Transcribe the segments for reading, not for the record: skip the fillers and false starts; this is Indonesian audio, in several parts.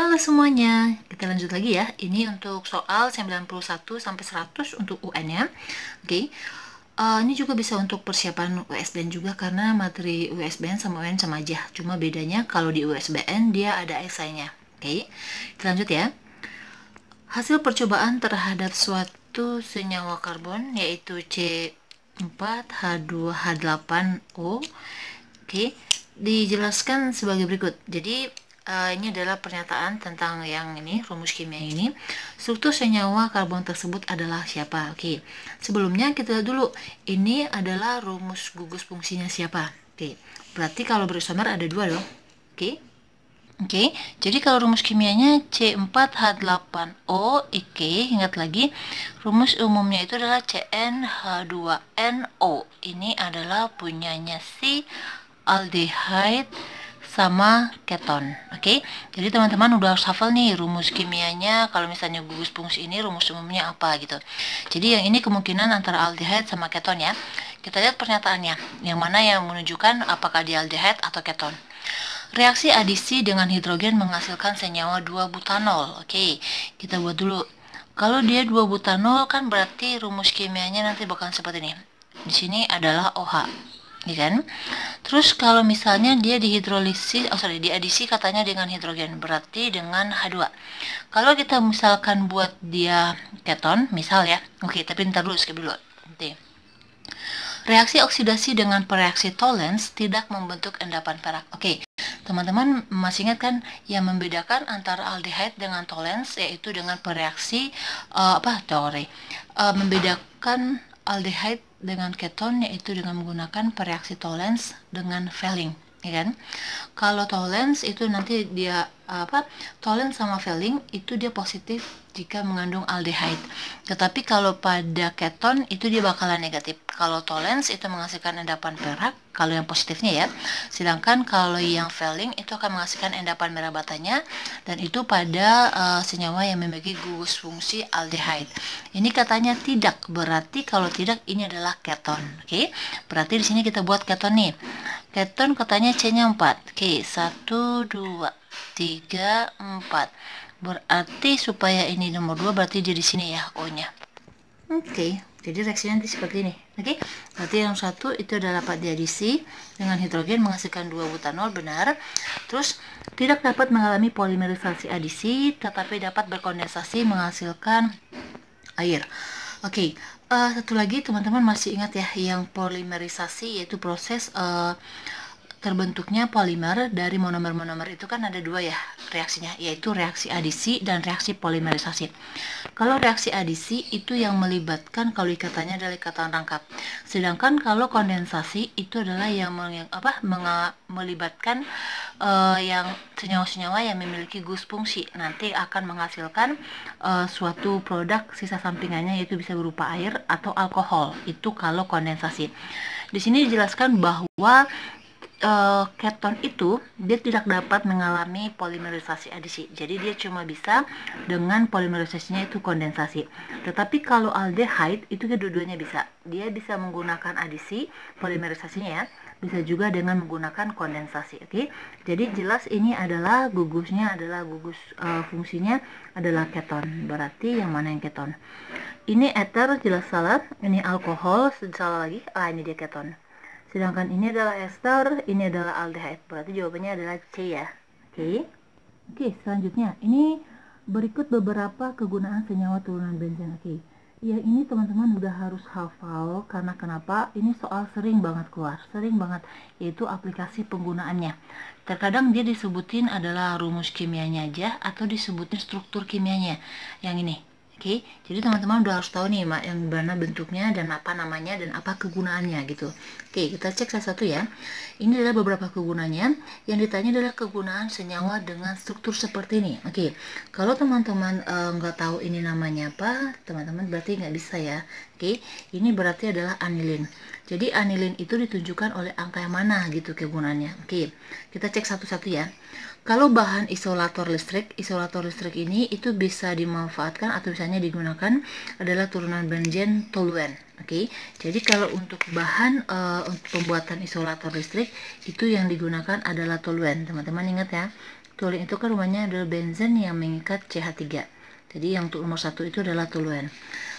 Halo semuanya, kita lanjut lagi ya. Ini untuk soal 91 sampai 100 untuk UN-nya. Oke. Ini juga bisa untuk persiapan USBN juga karena materi USBN sama UN sama aja. Cuma bedanya kalau di USBN dia ada esainya. Oke. Kita lanjut ya. Hasil percobaan terhadap suatu senyawa karbon yaitu C4H2H8O. Oke, dijelaskan sebagai berikut. Jadi ini adalah pernyataan tentang yang ini, rumus kimia ini. Struktur senyawa karbon tersebut adalah siapa? Oke, sebelumnya kita lihat dulu. Ini adalah rumus gugus fungsinya siapa? Oke, berarti kalau berisomer ada dua dong. Oke, jadi kalau rumus kimianya C4H8O, ingat lagi, rumus umumnya itu adalah CnH2nO. Ini adalah punyanya si aldehyde sama keton. Oke, jadi teman-teman udah harus hafal nih rumus kimianya. Kalau misalnya gugus fungsi ini rumus umumnya apa gitu. Jadi yang ini kemungkinan antara aldehyde sama keton ya. Kita lihat pernyataannya, yang mana yang menunjukkan apakah dia aldehyde atau keton. Reaksi adisi dengan hidrogen menghasilkan senyawa 2-butanol. Oke, kita buat dulu. Kalau dia 2-butanol kan berarti rumus kimianya nanti bakal seperti ini. Di sini adalah OH. Ya kan? Terus kalau misalnya dia diadisi katanya dengan hidrogen, berarti dengan H2. Kalau kita misalkan buat dia keton, misal ya. Oke, tapi ntar dulu, skip dulu. Nanti. Reaksi oksidasi dengan pereaksi Tollens tidak membentuk endapan perak. Oke, teman-teman masih ingat kan yang membedakan antara aldehyde dengan Tollens yaitu dengan pereaksi membedakan aldehyde dengan keton yaitu dengan menggunakan pereaksi Tollens dengan Fehling, ya kan? Kalau Tollens itu nanti dia Tollens sama Fehling itu dia positif jika mengandung aldehyde. Tetapi kalau pada keton itu dia bakalan negatif. Kalau Tollens itu menghasilkan endapan perak, kalau yang positifnya ya. Sedangkan kalau yang Fehling itu akan menghasilkan endapan merah batanya, dan itu pada senyawa yang memiliki gugus fungsi aldehyde. Ini katanya tidak, berarti kalau tidak ini adalah keton. Oke, berarti di sini kita buat keton nih. Keton katanya C-nya 4. Oke, 1, 2, 3, 4. Berarti supaya ini nomor 2 berarti dia di sini ya O-nya. Oke, jadi reaksinya nanti seperti ini. Oke, berarti yang satu itu adalah dapat diadisi dengan hidrogen menghasilkan 2-butanol, benar. Terus tidak dapat mengalami polimerisasi adisi, tetapi dapat berkondensasi menghasilkan air. Oke, satu lagi teman-teman masih ingat ya, yang polimerisasi yaitu proses terbentuknya polimer dari monomer-monomer itu kan ada dua ya reaksinya, yaitu reaksi adisi dan reaksi polimerisasi. Kalau reaksi adisi itu yang melibatkan kalau ikatannya adalah ikatan rangkap. Sedangkan kalau kondensasi itu adalah yang melibatkan yang senyawa-senyawa yang memiliki gugus fungsi. Nanti akan menghasilkan suatu produk sisa sampingannya yaitu bisa berupa air atau alkohol. Itu kalau kondensasi. Di sini dijelaskan bahwa keton itu dia tidak dapat mengalami polimerisasi adisi, jadi dia cuma bisa dengan polimerisasinya itu kondensasi. Tetapi kalau aldehyde itu kedua-duanya bisa, dia bisa menggunakan adisi polimerisasinya ya, bisa juga dengan menggunakan kondensasi. Oke, jadi jelas ini adalah gugusnya adalah gugus fungsinya adalah keton, berarti yang mana yang keton? Ini ether jelas salah, ini alkohol salah lagi, ini dia keton. Sedangkan ini adalah ester, ini adalah aldehyde. Berarti jawabannya adalah C ya. Oke, selanjutnya. Ini berikut beberapa kegunaan senyawa turunan benzen. Oke. Ya, ini teman-teman udah harus hafal karena kenapa? Ini soal sering banget keluar, sering banget, yaitu aplikasi penggunaannya. Terkadang dia disebutin adalah rumus kimianya aja atau disebutin struktur kimianya. Yang ini. Oke, jadi teman-teman udah harus tahu nih yang mana bentuknya dan apa namanya dan apa kegunaannya gitu. Oke, kita cek satu-satu ya. Ini adalah beberapa kegunaannya. Yang ditanya adalah kegunaan senyawa dengan struktur seperti ini. Oke, kalau teman-teman nggak tahu ini namanya apa, teman-teman berarti nggak bisa ya. Oke, ini berarti adalah anilin. Jadi anilin itu ditunjukkan oleh angka yang mana gitu kegunaannya. Oke, kita cek satu-satu ya. Kalau bahan isolator listrik ini itu bisa dimanfaatkan atau misalnya digunakan adalah turunan benzen toluen. Oke, jadi kalau untuk bahan untuk pembuatan isolator listrik itu yang digunakan adalah toluen. Teman-teman ingat ya, Toluene itu kan rumahnya adalah benzen yang mengikat CH3. Jadi yang untuk nomor 1 itu adalah toluene.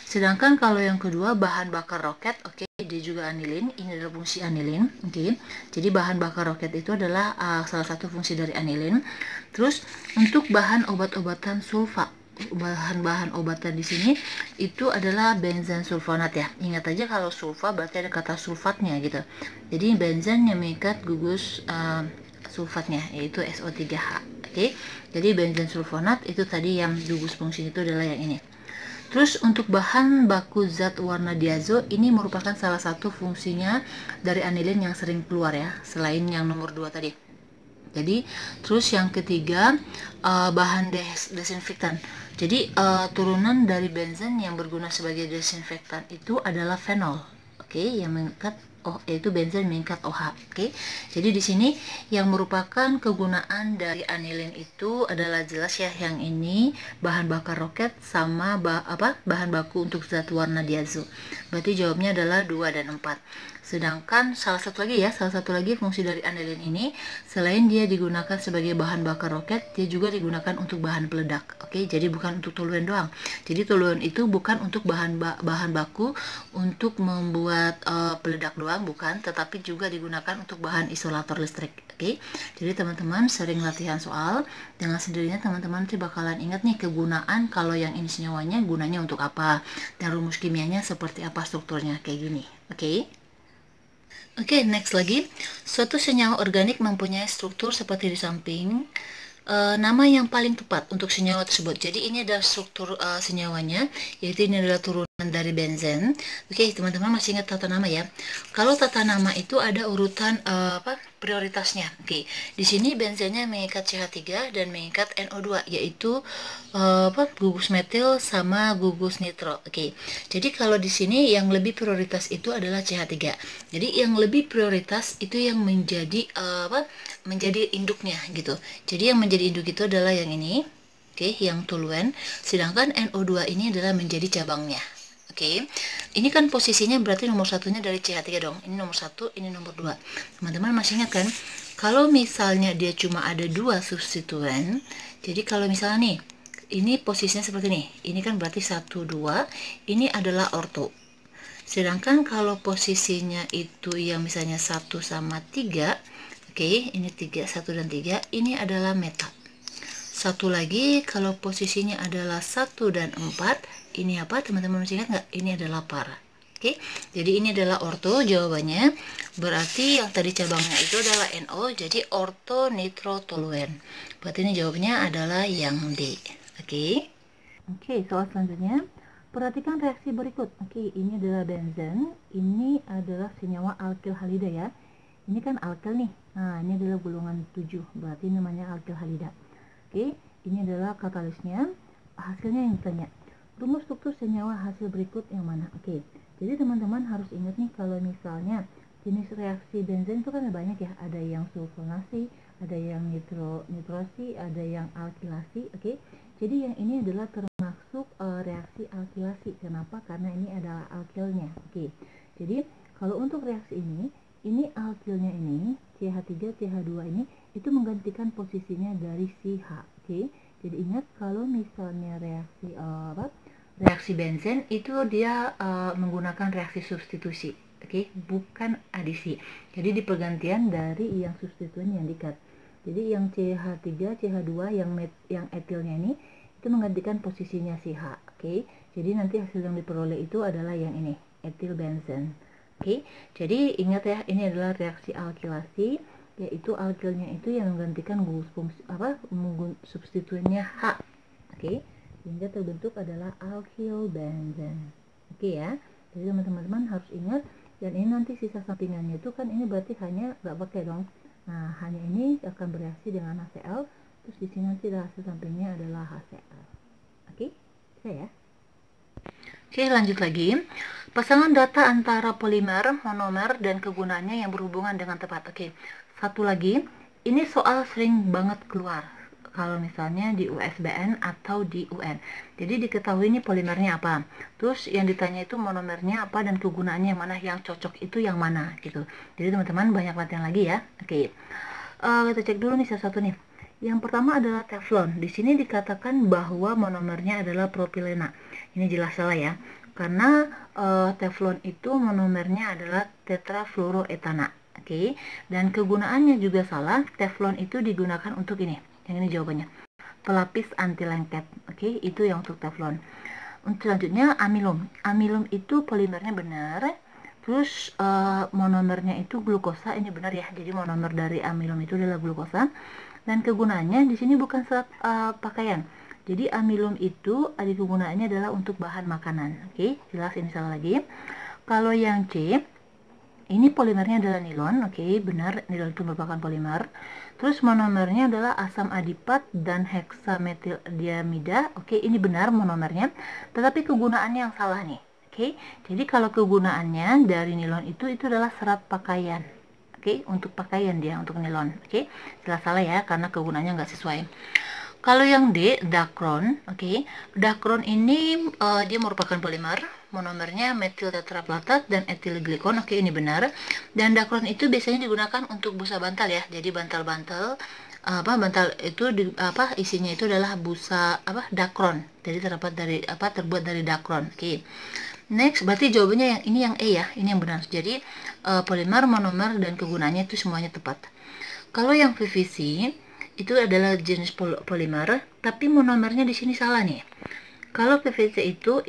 Sedangkan kalau yang kedua bahan bakar roket, oke, dia juga anilin. Ini adalah fungsi anilin, oke. Jadi bahan bakar roket itu adalah salah satu fungsi dari anilin. Terus untuk bahan obat-obatan sulfa, bahan-bahan obatan di sini itu adalah benzen sulfonat ya. Ingat aja kalau sulfa berarti ada kata sulfatnya gitu. Jadi benzen yang mengikat gugus sulfatnya yaitu SO3H. Oke. Jadi benzen sulfonat itu tadi yang gugus fungsi itu adalah yang ini. Terus untuk bahan baku zat warna diazo ini merupakan salah satu fungsinya dari anilin yang sering keluar ya, selain yang nomor 2 tadi. Jadi terus yang ketiga bahan desinfektan. Jadi turunan dari benzen yang berguna sebagai desinfektan itu adalah fenol. Oke, yang mengikat yaitu benzen mengikat OH. Oke. Jadi di sini yang merupakan kegunaan dari anilin itu adalah jelas ya, yang ini bahan bakar roket sama bahan baku untuk zat warna diazo. Berarti jawabnya adalah 2 dan 4. Sedangkan salah satu lagi fungsi dari anilin ini, selain dia digunakan sebagai bahan bakar roket, dia juga digunakan untuk bahan peledak. Oke, jadi bukan untuk toluene doang. Jadi toluene itu bukan untuk bahan baku untuk membuat peledak doang, bukan, tetapi juga digunakan untuk bahan isolator listrik. Oke, jadi teman-teman sering latihan soal, dengan sendirinya teman-teman nanti bakalan ingat nih kegunaan kalau yang ini senyawanya gunanya untuk apa, dan rumus kimianya seperti apa strukturnya kayak gini. Oke. Oke, next lagi. Suatu senyawa organik mempunyai struktur seperti di samping. Nama yang paling tepat untuk senyawa tersebut. Jadi ini adalah struktur senyawanya, yaitu ini adalah turunan dari benzen. Oke, teman-teman masih ingat tata nama ya. Kalau tata nama itu ada urutan prioritasnya. Oke, di sini benzennya mengikat CH3 dan mengikat NO2, yaitu gugus metil sama gugus nitro. Oke, jadi kalau di sini yang lebih prioritas itu adalah CH3. Jadi yang lebih prioritas itu yang menjadi menjadi induknya gitu. Jadi yang menjadi induk itu adalah yang ini, oke, yang toluene. Sedangkan NO2 ini adalah menjadi cabangnya. Oke, ini kan posisinya berarti nomor satunya dari CH3 dong. Ini nomor 1, ini nomor 2. Teman-teman masih ingat kan? Kalau misalnya dia cuma ada 2 substituen, jadi kalau misalnya nih, ini posisinya seperti ini. Ini kan berarti 1, 2, ini adalah orto. Sedangkan kalau posisinya itu yang misalnya 1 sama 3, oke, ini 3, 1 dan 3, ini adalah meta. Satu lagi, kalau posisinya adalah 1 dan 4, ini apa? Teman-teman masih ingat nggak? Ini adalah para. Oke, jadi ini adalah orto jawabannya. Berarti yang tadi cabangnya itu adalah NO, jadi orto nitrotoluene. Berarti ini jawabannya adalah yang D. Oke. Oke, soal selanjutnya. Perhatikan reaksi berikut. Oke, ini adalah benzen. Ini adalah senyawa alkil halida ya. Ini kan alkil nih. Nah, ini adalah golongan 7. Berarti namanya alkil halida. Oke, ini adalah katalisnya. Hasilnya yang ditanya. Rumus struktur senyawa hasil berikut yang mana? Oke, jadi teman-teman harus ingat nih kalau misalnya jenis reaksi benzen itu kan ada banyak ya. Ada yang sulfonasi, ada yang nitrosi, ada yang alkilasi. Oke, jadi yang ini adalah termasuk reaksi alkilasi. Kenapa? Karena ini adalah alkilnya. Oke, jadi kalau untuk reaksi ini alkilnya ini CH3 CH2 ini itu menggantikan posisinya dari si H. Oke, jadi ingat kalau misalnya reaksi benzen itu dia menggunakan reaksi substitusi. Oke, bukan adisi. Jadi di pergantian dari yang substituen yang diikat. Jadi yang CH3 CH2 yang etilnya ini itu menggantikan posisinya si H. Oke, jadi nanti hasil yang diperoleh itu adalah yang ini, etil benzen. Oke, jadi ingat ya, ini adalah reaksi alkilasi, yaitu alkilnya itu yang menggantikan gugus fungsi substituennya H. Oke, sehingga terbentuk adalah alkyl benzen. Oke ya, jadi teman-teman harus ingat. Dan ini nanti sisa sampingannya itu kan ini berarti hanya nggak pakai dong. Nah, hanya ini akan bereaksi dengan HCl, terus di sini nanti hasil sampingnya adalah HCl. Oke, bisa ya. Oke, lanjut lagi. Pasangan data antara polimer, monomer, dan kegunaannya yang berhubungan dengan tepat. Oke, satu lagi. Ini soal sering banget keluar kalau misalnya di USBN atau di UN. Jadi diketahui ini polimernya apa. Terus yang ditanya itu monomernya apa dan kegunaannya yang mana, yang cocok itu yang mana gitu. Jadi teman-teman banyak latihan lagi ya. Oke. Kita cek dulu nih satu-satu nih. Yang pertama adalah teflon. Di sini dikatakan bahwa monomernya adalah propilena. Ini jelas salah ya. Karena teflon itu monomernya adalah tetrafluoroetana. Oke. Dan kegunaannya juga salah. Teflon itu digunakan untuk ini. Yang ini jawabannya. Pelapis anti lengket. Oke, itu yang untuk teflon. Untuk selanjutnya amilum. Amilum itu polimernya benar. Terus monomernya itu glukosa. Ini benar ya. Jadi monomer dari amilum itu adalah glukosa. Dan kegunaannya di sini bukan serat pakaian. Jadi amilum itu ada kegunaannya adalah untuk bahan makanan. Oke, jelas ini salah lagi. Kalau yang C, ini polimernya adalah nilon. Oke, benar, nilon itu merupakan polimer. Terus monomernya adalah asam adipat dan heksametildiamida. Oke, ini benar monomernya. Tetapi kegunaannya yang salah nih. Oke, jadi kalau kegunaannya dari nilon itu adalah serat pakaian. Oke, untuk pakaian dia, untuk nilon. Oke, jelas salah ya, karena kegunaannya nggak sesuai. Kalau yang D, dacron. Oke, dacron ini dia merupakan polimer. Monomernya metil tetraplatat dan etilglikon. Oke, ini benar. Dan dacron itu biasanya digunakan untuk busa bantal ya. Jadi bantal-bantal bantal itu isinya itu adalah busa dacron. Jadi terbuat dari dacron. Oke. Next, berarti jawabannya yang ini, yang E ya. Ini yang benar. Jadi polimer, monomer dan kegunaannya itu semuanya tepat. Kalau yang PVC itu adalah jenis polimer, tapi monomernya di sini salah nih. Kalau PVC itu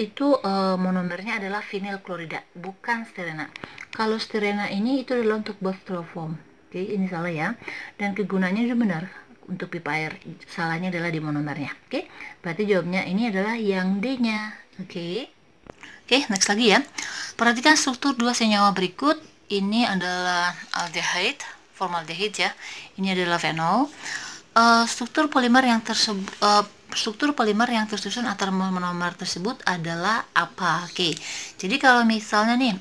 monomernya adalah vinyl klorida, bukan styrena. Kalau styrena ini itu adalah untuk buat styrofoam. Oke, ini salah ya. Dan kegunaannya itu benar untuk pipa air. Salahnya adalah di monomernya. Oke, berarti jawabnya ini adalah yang D-nya. Oke, next lagi ya. Perhatikan struktur dua senyawa berikut. Ini adalah aldehyde, formaldehyde ya. Ini adalah fenol. Struktur polimer yang tersusun antar monomer tersebut adalah apa? Oke. Jadi kalau misalnya nih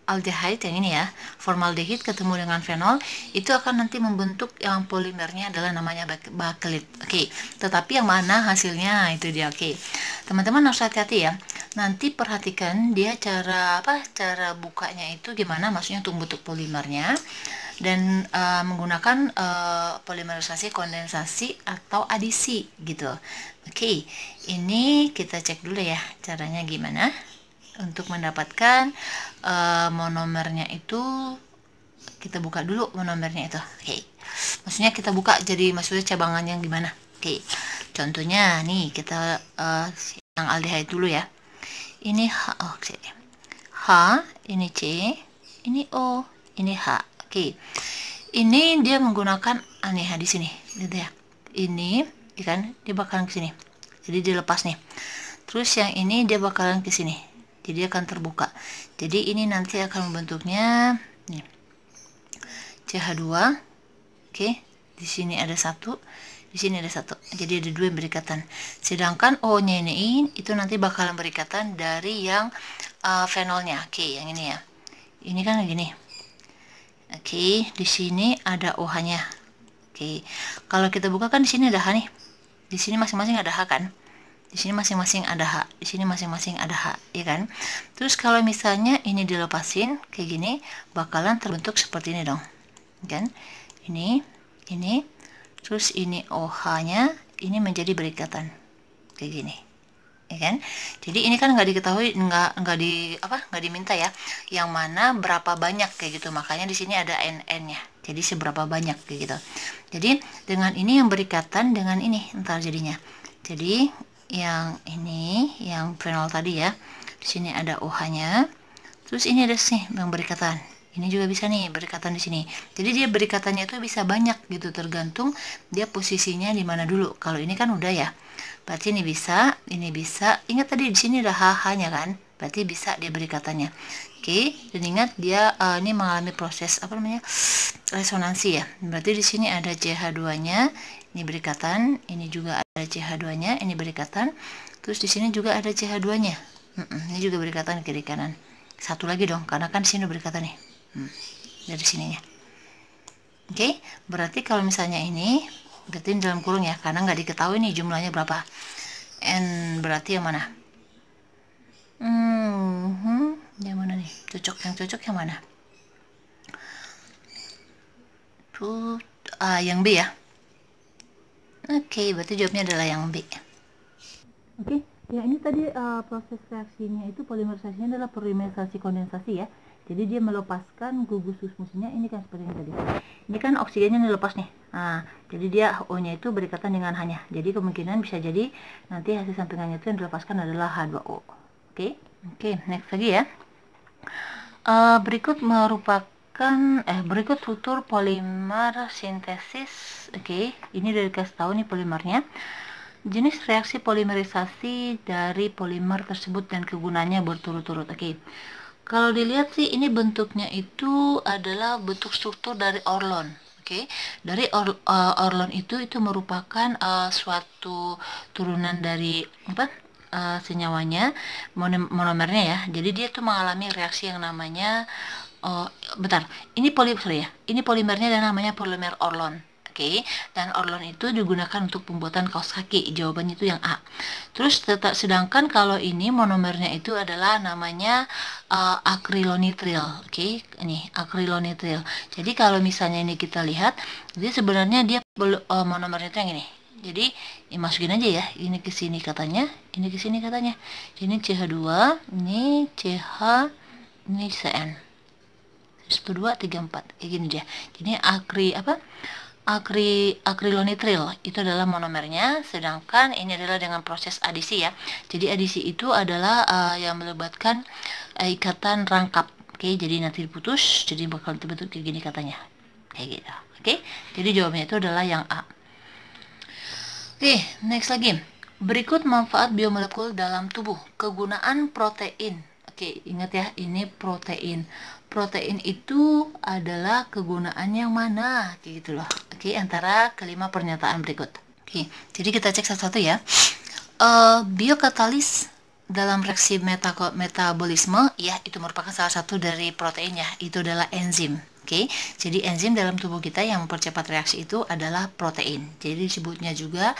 aldehyde yang ini ya, formaldehyde ketemu dengan fenol, itu akan nanti membentuk yang polimernya adalah namanya bakelit. Oke. Tetapi yang mana hasilnya itu dia. Oke. Teman-teman harus hati-hati ya. Nanti perhatikan dia cara bukanya itu gimana, maksudnya untuk bentuk polimernya. Dan menggunakan polimerisasi, kondensasi, atau adisi gitu. Oke, ini kita cek dulu ya caranya gimana untuk mendapatkan monomernya itu. Kita buka dulu monomernya itu. Oke, maksudnya kita buka jadi maksudnya cabangan yang gimana. Oke, contohnya nih kita yang aldehyde dulu ya. Ini H, ini C, ini O, ini H. Oke, ini dia menggunakan di sini, gitu ya. Ini, kan, dia bakalan ke sini. Jadi dia lepas nih. Terus yang ini dia bakalan ke sini. Jadi akan terbuka. Jadi ini nanti akan membentuknya nih CH2. Oke, di sini ada satu, di sini ada satu. Jadi ada dua yang berikatan. Sedangkan O-nya ini itu nanti bakalan berikatan dari yang fenolnya. Oke, yang ini ya. Ini kan gini. Oke, di sini ada OH-nya. Oke, kalau kita buka kan di sini ada H nih. Di sini masing-masing ada H kan? Di sini masing-masing ada H. Di sini masing-masing ada H, ya kan? Terus kalau misalnya ini dilepasin kayak gini, bakalan terbentuk seperti ini dong, kan? Ini, terus ini OH-nya, ini menjadi berikatan kayak gini. Ya kan? Jadi ini kan nggak diketahui, nggak diminta ya, yang mana berapa banyak kayak gitu. Makanya di sini ada NN-nya. Jadi seberapa banyak kayak gitu. Jadi dengan ini yang berikatan dengan ini ntar jadinya. Jadi yang ini, yang fenol tadi ya, di sini ada OH-nya. Terus ini ada sih yang berikatan. Ini juga bisa nih berikatan di sini. Jadi dia berikatannya itu bisa banyak gitu, tergantung dia posisinya di mana dulu. Kalau ini kan udah ya. Berarti ini bisa, ini bisa. Ingat tadi di sini ada HH-nya kan? Berarti bisa dia berikatannya. Oke, dan ingat dia ini mengalami proses resonansi ya. Berarti di sini ada CH2-nya, ini berikatan, ini juga ada CH2-nya, ini berikatan. Terus di sini juga ada CH2-nya. Ini juga berikatan kiri kanan. Satu lagi dong, karena kan di sini berikatan nih. Dari sininya. Oke, berarti kalau misalnya ini berarti dalam kurung ya, karena nggak diketahui nih jumlahnya berapa. N berarti yang mana? Yang mana nih? Yang cocok yang mana? Tuh, yang B ya. Oke, berarti jawabnya adalah yang B. Oke, ya ini tadi proses reaksinya itu polimerisasinya adalah polimerisasi kondensasi ya. Jadi dia melepaskan gugus fusfosinya, ini kan seperti ini tadi. Ini kan oksigennya dilepas nih. Nah, jadi dia O-nya itu berikatan dengan H-nya. Jadi kemungkinan bisa jadi nanti hasil sampingannya itu yang dilepaskan adalah H2O. Oke, next lagi ya. Berikut struktur polimer sintesis. Oke, ini dari kasih tahu nih polimernya. Jenis reaksi polimerisasi dari polimer tersebut dan kegunaannya berturut-turut. Oke. Kalau dilihat sih ini bentuknya itu adalah bentuk struktur dari Orlon. Oke. Dari Orlon itu merupakan suatu turunan dari senyawanya, monomernya ya. Jadi dia tuh mengalami reaksi yang namanya ini polimernya dan namanya polimer Orlon. Oke, dan Orlon itu digunakan untuk pembuatan kaos kaki. Jawabannya itu yang A. Terus sedangkan kalau ini monomernya itu adalah namanya akrilonitril. Oke, ini akrilonitril. Jadi kalau misalnya ini kita lihat, dia sebenarnya monomernya itu yang ini. Jadi masukin aja ya, ini ke sini katanya, ini ke sini katanya. Ini CH2, ini CH, ini CN. 1 2 3 4 kayak gini dia. Jadi akrilonitril itu adalah monomernya, sedangkan ini adalah dengan proses adisi ya. Jadi adisi itu adalah yang melibatkan ikatan rangkap. Oke, jadi nanti diputus, jadi bakal terbentuk kayak gini katanya. Kayak gitu. Oke, jadi jawabannya itu adalah yang A. Oke, next lagi. Berikut manfaat biomolekul dalam tubuh. Kegunaan protein. Oke, ingat ya, ini protein. Protein itu adalah kegunaan yang mana? Gitu loh. Oke, antara kelima pernyataan berikut. Oke, jadi kita cek satu-satu ya. Biokatalis dalam reaksi metabolisme, ya itu merupakan salah satu dari protein ya. Itu adalah enzim. Oke, jadi enzim dalam tubuh kita yang mempercepat reaksi itu adalah protein. Jadi disebutnya juga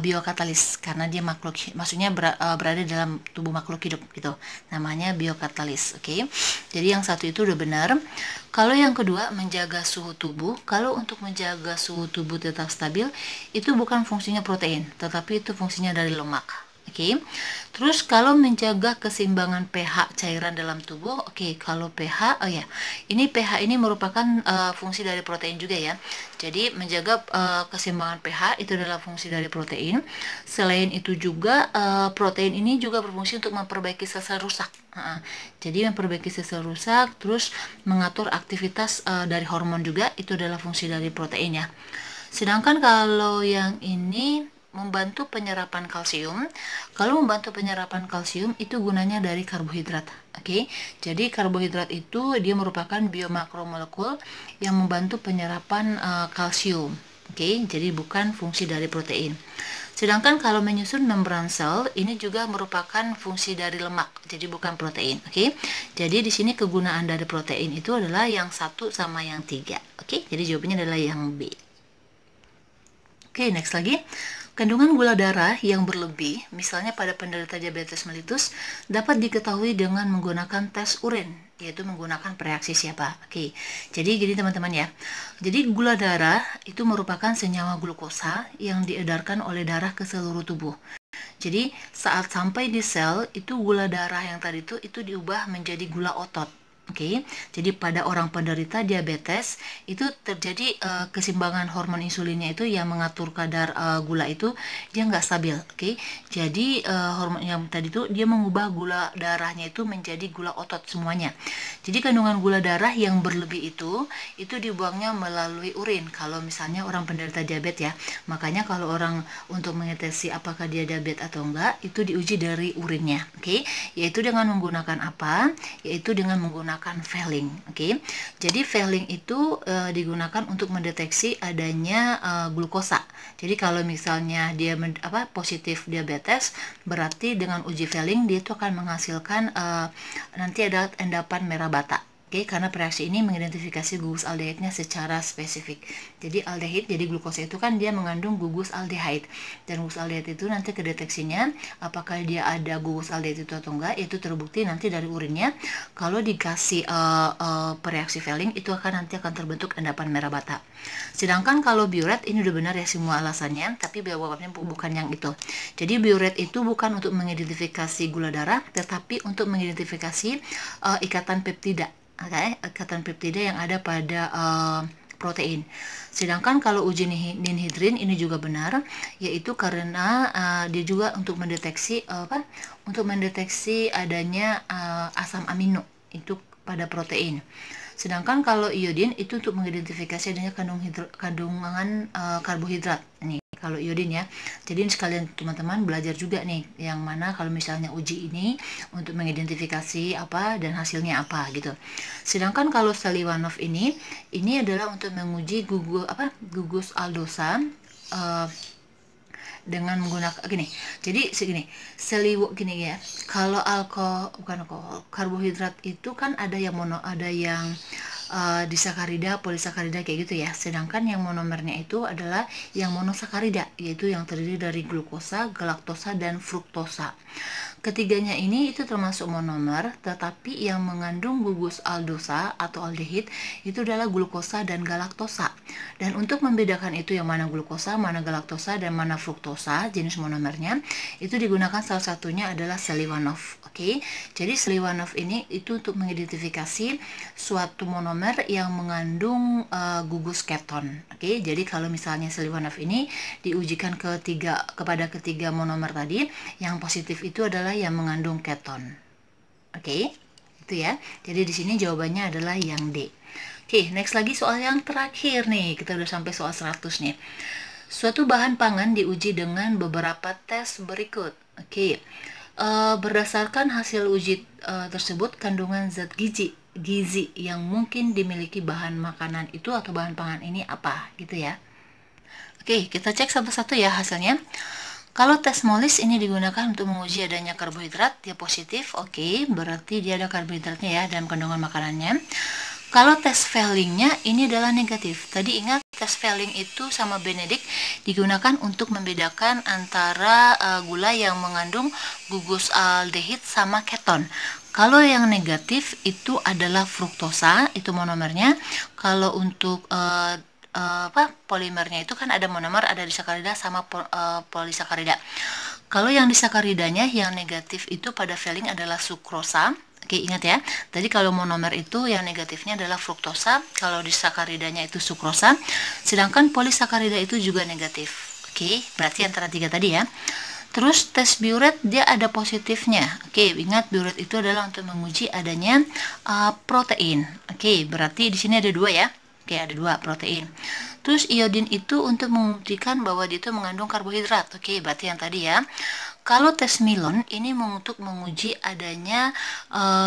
biokatalis karena dia maksudnya berada dalam tubuh makhluk hidup gitu. Namanya biokatalis. Oke, jadi yang satu itu udah benar. Kalau yang kedua menjaga suhu tubuh, kalau untuk menjaga suhu tubuh tetap stabil itu bukan fungsinya protein, tetapi itu fungsinya dari lemak. Oke. Terus kalau menjaga keseimbangan pH cairan dalam tubuh, kalau pH, ini pH ini merupakan fungsi dari protein juga ya. Jadi menjaga keseimbangan pH itu adalah fungsi dari protein. Selain itu juga protein ini juga berfungsi untuk memperbaiki sel-sel rusak. Jadi memperbaiki sel-sel rusak, terus mengatur aktivitas dari hormon juga, itu adalah fungsi dari protein ya. Sedangkan kalau yang ini membantu penyerapan kalsium. Kalau membantu penyerapan kalsium itu gunanya dari karbohidrat. Oke. Jadi karbohidrat itu dia merupakan biomakromolekul yang membantu penyerapan kalsium. Oke, jadi bukan fungsi dari protein. Sedangkan kalau menyusun membran sel ini juga merupakan fungsi dari lemak, jadi bukan protein. Oke. Jadi di sini kegunaan dari protein itu adalah yang 1 sama yang 3. Oke, jadi jawabannya adalah yang B. Oke, next lagi. Kandungan gula darah yang berlebih, misalnya pada penderita diabetes mellitus, dapat diketahui dengan menggunakan tes urin, yaitu menggunakan reaksi siapa. Oke, jadi gini teman-teman ya. Jadi gula darah itu merupakan senyawa glukosa yang diedarkan oleh darah ke seluruh tubuh. Jadi saat sampai di sel, itu gula darah yang tadi itu diubah menjadi gula otot. Oke, jadi pada orang penderita diabetes itu terjadi keseimbangan hormon insulinnya itu yang mengatur kadar gula itu dia nggak stabil. Oke, jadi hormon yang tadi itu dia mengubah gula darahnya itu menjadi gula otot semuanya. Jadi kandungan gula darah yang berlebih itu dibuangnya melalui urin. Kalau misalnya orang penderita diabetes ya, makanya kalau orang untuk mendeteksi apakah dia diabetes atau enggak itu diuji dari urinnya. Oke, yaitu dengan menggunakan apa? Yaitu dengan menggunakan Fehling. Oke. Jadi Fehling itu digunakan untuk mendeteksi adanya glukosa. Jadi kalau misalnya dia positif diabetes, berarti dengan uji Fehling dia itu akan menghasilkan nanti ada endapan merah bata. Oke, karena reaksi ini mengidentifikasi gugus aldehidnya secara spesifik. Jadi aldehid, jadi glukosa itu kan dia mengandung gugus aldehyde. Dan gugus aldehyde itu nanti kedeteksinya apakah dia ada gugus aldehyde itu atau enggak, itu terbukti nanti dari urinnya. Kalau dikasih pereaksi Fehling, itu nanti akan terbentuk endapan merah bata. Sedangkan kalau biuret, ini udah benar ya semua alasannya, tapi jawabannya bukan yang itu. Jadi biuret itu bukan untuk mengidentifikasi gula darah, tetapi untuk mengidentifikasi ikatan peptida. Okay, ikatan peptida yang ada pada protein. Sedangkan kalau uji ninhidrin ini juga benar, yaitu karena dia juga untuk mendeteksi untuk mendeteksi adanya asam amino itu pada protein. Sedangkan kalau iodin itu untuk mengidentifikasi adanya kandungan karbohidrat. Nih, kalau iodin ya. Jadi sekalian teman-teman belajar juga nih yang mana kalau misalnya uji ini untuk mengidentifikasi apa dan hasilnya apa gitu. Sedangkan kalau Seliwanov ini adalah untuk menguji gugus aldosa dengan menggunakan gini. Jadi segini, gini ya. Kalau karbohidrat itu kan ada yang disakarida, polisakarida kayak gitu ya. Sedangkan yang monomernya itu adalah yang monosakarida, yaitu yang terdiri dari glukosa, galaktosa, dan fruktosa. Ketiganya ini itu termasuk monomer, tetapi yang mengandung gugus aldosa atau aldehid itu adalah glukosa dan galaktosa. Dan untuk membedakan itu yang mana glukosa, mana galaktosa, dan mana fruktosa, jenis monomernya, itu digunakan salah satunya adalah Seliwanov. Oke, jadi Seliwanov ini itu untuk mengidentifikasi suatu monomer yang mengandung gugus keton. Oke, jadi kalau misalnya Seliwanov ini diujikan kepada ketiga monomer tadi, yang positif itu adalah yang mengandung keton. Oke, itu ya. Jadi di sini jawabannya adalah yang D. Oke, next lagi soal yang terakhir nih. Kita udah sampai soal 100 nih. Suatu bahan pangan diuji dengan beberapa tes berikut. Oke. Berdasarkan hasil uji tersebut, kandungan zat gizi yang mungkin dimiliki bahan makanan itu atau bahan pangan ini apa gitu ya. Oke, kita cek satu-satu ya hasilnya. Kalau tes Molis ini digunakan untuk menguji adanya karbohidrat, dia positif. Oke, berarti dia ada karbohidratnya ya dalam kandungan makanannya. Kalau tes Fehlingnya ini adalah negatif. Tadi ingat tes Fehling itu sama Benedict digunakan untuk membedakan antara gula yang mengandung gugus aldehid sama keton. Kalau yang negatif itu adalah fruktosa, itu monomernya. Kalau untuk polimernya itu kan ada monomer, ada disakarida sama polisakarida. Kalau yang disakaridanya yang negatif itu pada Fehling adalah sukrosa. Oke, ingat ya. Tadi kalau monomer itu yang negatifnya adalah fruktosa, kalau disakaridanya itu sukrosa, sedangkan polisakarida itu juga negatif. Oke, berarti antara tiga tadi ya. Terus tes biuret dia ada positifnya. Oke, ingat biuret itu adalah untuk menguji adanya protein. Oke, berarti di sini ada dua ya. Oke, ada dua protein. Terus iodin itu untuk membuktikan bahwa dia itu mengandung karbohidrat. Oke, berarti yang tadi ya. Kalau tes Milon ini untuk menguji adanya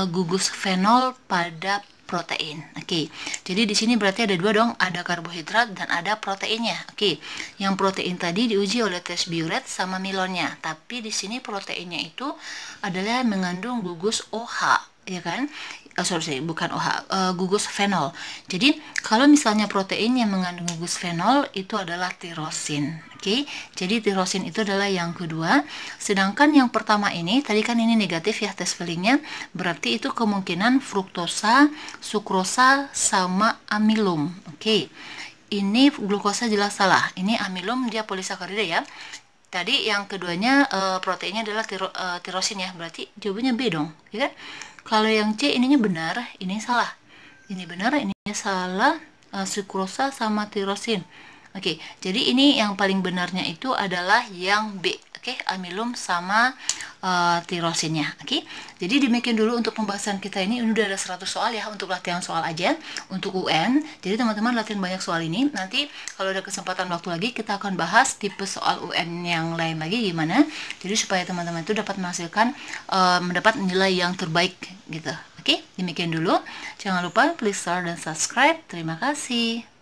gugus fenol pada protein. Oke, jadi di sini berarti ada dua dong, ada karbohidrat dan ada proteinnya. Oke, yang protein tadi diuji oleh tes biuret sama Milonnya, tapi di sini proteinnya itu adalah mengandung gugus OH, ya kan? Bukan OH, gugus fenol. Jadi kalau misalnya protein yang mengandung gugus fenol itu adalah tirosin. Oke, jadi tirosin itu adalah yang kedua. Sedangkan yang pertama ini, tadi kan ini negatif ya tes Fehlingnya, berarti itu kemungkinan fruktosa, sukrosa, sama amilum. Oke, ini glukosa jelas salah. Ini amilum dia polisakarida ya. Tadi yang keduanya proteinnya adalah tirosin ya, berarti jawabannya B dong, ya kan? Kalau yang C ininya benar, ini salah. Ini benar, ini salah, sukrosa sama tirosin. Oke, jadi ini yang paling benarnya itu adalah yang B. Oke, amilum sama tirosinnya. Oke, jadi demikian dulu untuk pembahasan kita ini. Udah ada 100 soal ya untuk latihan soal aja untuk UN. Jadi teman-teman latihan banyak soal ini. Nanti kalau ada kesempatan waktu lagi kita akan bahas tipe soal UN yang lain lagi gimana. Jadi supaya teman-teman itu dapat menghasilkan mendapat nilai yang terbaik gitu. Oke, demikian dulu. Jangan lupa please share dan subscribe. Terima kasih.